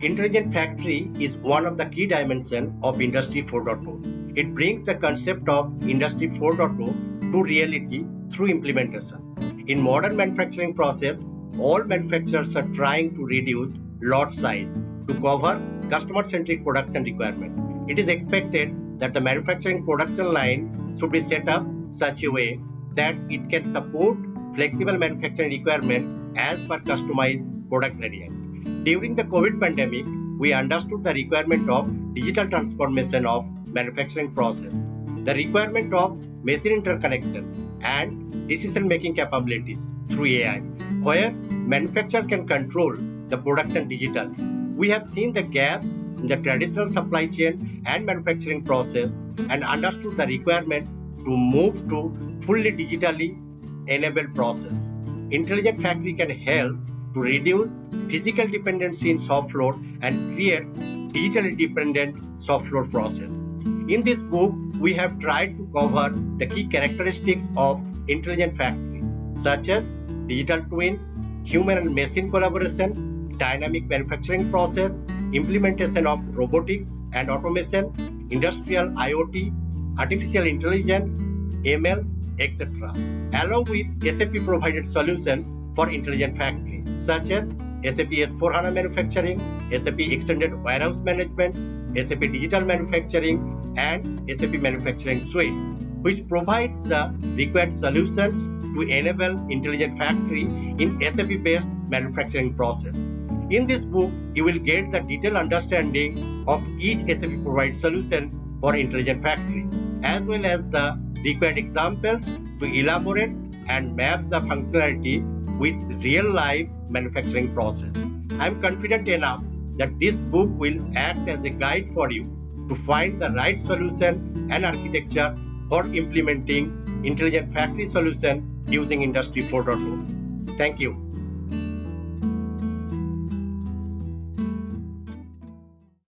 Intelligent factory is one of the key dimensions of Industry 4.0. It brings the concept of Industry 4.0 to reality through implementation. In modern manufacturing process, all manufacturers are trying to reduce lot size to cover customer-centric production requirement. It is expected that the manufacturing production line should be set up such a way that it can support flexible manufacturing requirement as per customized product variant. During the COVID pandemic, we understood the requirement of digital transformation of manufacturing process, the requirement of machine interconnection and decision-making capabilities through AI, where manufacturer can control the production digital. We have seen the gaps in the traditional supply chain and manufacturing process and understood the requirement to move to fully digitally enabled process. Intelligent factory can help to reduce physical dependency in shop floor and creates digitally dependent shop floor process. In this book, we have tried to cover the key characteristics of intelligent factory, such as digital twins, human and machine collaboration, dynamic manufacturing process, implementation of robotics and automation, industrial IoT, artificial intelligence, ML, etc., along with SAP provided solutions for intelligent factory, such as SAP S/4HANA Manufacturing, SAP Extended Warehouse Management, SAP Digital Manufacturing, and SAP Manufacturing Suites, which provides the required solutions to enable intelligent factory in SAP-based manufacturing process. In this book, you will get the detailed understanding of each SAP provided solutions for intelligent factory, as well as the required examples to elaborate and map the functionality with real-life manufacturing process. I am confident enough that this book will act as a guide for you to find the right solution and architecture for implementing intelligent factory solution using Industry 4.0. Thank you.